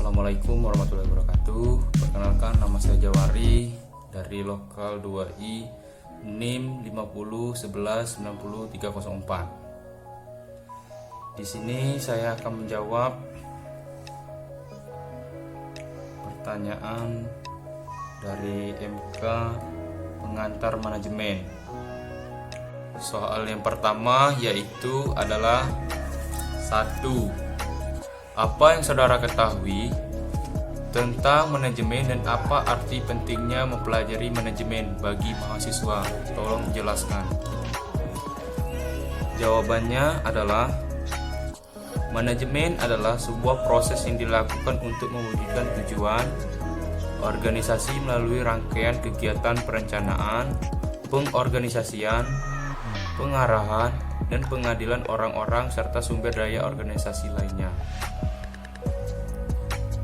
Assalamualaikum warahmatullahi wabarakatuh. Perkenalkan, nama saya Jawari dari Lokal 2I NIM 5011900304. Di sini saya akan menjawab pertanyaan dari MK pengantar manajemen. Soal yang pertama yaitu adalah 1. Apa yang saudara ketahui tentang manajemen dan apa arti pentingnya mempelajari manajemen bagi mahasiswa? Tolong jelaskan. Jawabannya adalah manajemen adalah sebuah proses yang dilakukan untuk mewujudkan tujuan organisasi melalui rangkaian kegiatan perencanaan, pengorganisasian, pengarahan, dan pengadilan orang-orang serta sumber daya organisasi lainnya.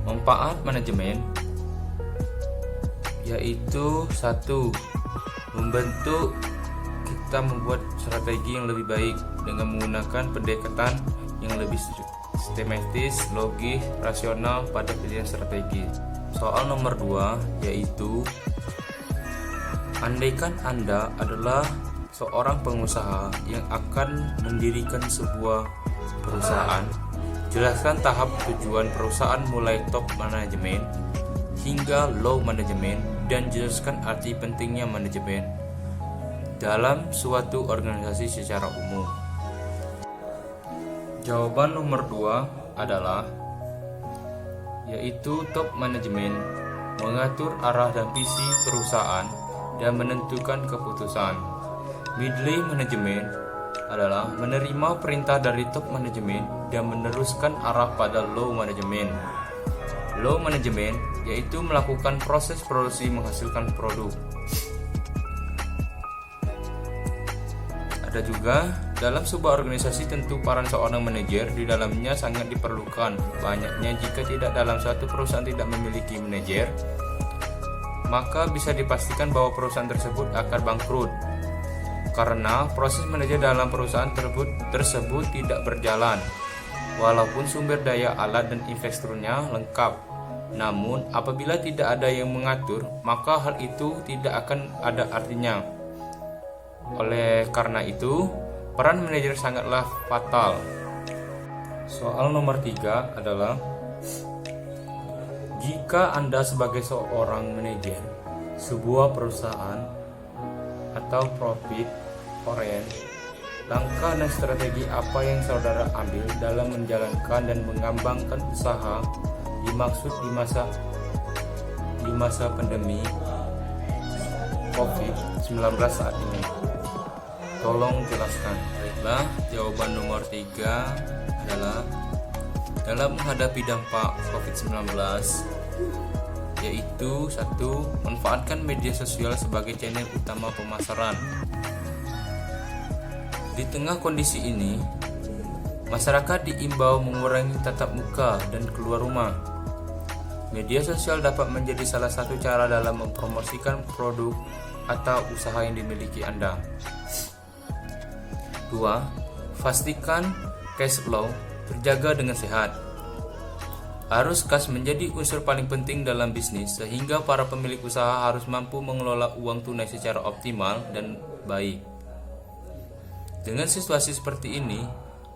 Manfaat manajemen yaitu 1. Membantu kita membuat strategi yang lebih baik dengan menggunakan pendekatan yang lebih sistematis, logis, rasional pada pilihan strategi. Soal nomor 2 yaitu andaikan Anda adalah seorang pengusaha yang akan mendirikan sebuah perusahaan, jelaskan tahap tujuan perusahaan mulai top manajemen hingga low manajemen dan jelaskan arti pentingnya manajemen dalam suatu organisasi secara umum. Jawaban nomor 2 adalah yaitu top manajemen mengatur arah dan visi perusahaan dan menentukan keputusan. Middle manajemen adalah menerima perintah dari top manajemen dan meneruskan arah pada low manajemen. Low manajemen yaitu melakukan proses produksi menghasilkan produk. Ada juga dalam sebuah organisasi tentu peran seorang manajer di dalamnya sangat diperlukan. Banyaknya jika tidak dalam suatu perusahaan tidak memiliki manajer, maka bisa dipastikan bahwa perusahaan tersebut akan bangkrut. Karena proses manajer dalam perusahaan tersebut tidak berjalan, walaupun sumber daya alat dan infrastrukturnya lengkap. Namun, apabila tidak ada yang mengatur, maka hal itu tidak akan ada artinya. Oleh karena itu, peran manajer sangatlah fatal. Soal nomor 3 adalah jika Anda sebagai seorang manajer sebuah perusahaan atau profit orient, langkah dan strategi apa yang saudara ambil dalam menjalankan dan mengembangkan usaha dimaksud di masa pandemi COVID-19 saat ini? Tolong jelaskan. Baiklah, jawaban nomor 3 adalah dalam menghadapi dampak COVID-19 yaitu 1. Manfaatkan media sosial sebagai channel utama pemasaran. Di tengah kondisi ini, masyarakat diimbau mengurangi tatap muka dan keluar rumah. Media sosial dapat menjadi salah satu cara dalam mempromosikan produk atau usaha yang dimiliki Anda. 2. Pastikan cash flow terjaga dengan sehat. Arus kas menjadi unsur paling penting dalam bisnis, sehingga para pemilik usaha harus mampu mengelola uang tunai secara optimal dan baik. Dengan situasi seperti ini,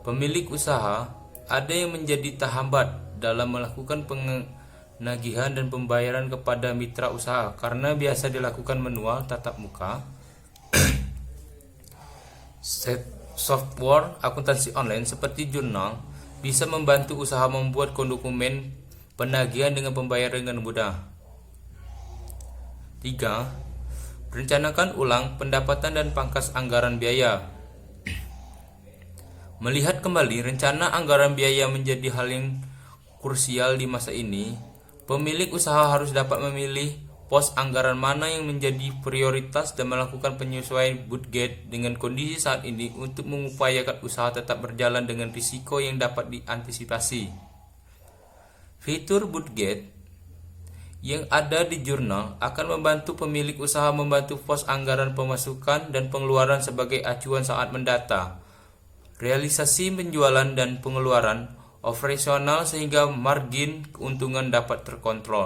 pemilik usaha ada yang menjadi terhambat dalam melakukan penagihan dan pembayaran kepada mitra usaha karena biasa dilakukan manual tatap muka. Software akuntansi online seperti jurnal bisa membantu usaha membuat dokumen penagihan dengan pembayaran dengan mudah. 3. Rencanakan ulang pendapatan dan pangkas anggaran biaya. Melihat kembali rencana anggaran biaya menjadi hal yang krusial di masa ini. Pemilik usaha harus dapat memilih pos anggaran mana yang menjadi prioritas dan melakukan penyesuaian budget dengan kondisi saat ini untuk mengupayakan usaha tetap berjalan dengan risiko yang dapat diantisipasi. Fitur budget yang ada di jurnal akan membantu pemilik usaha membantu pos anggaran pemasukan dan pengeluaran sebagai acuan saat mendata realisasi penjualan dan pengeluaran operasional sehingga margin keuntungan dapat terkontrol.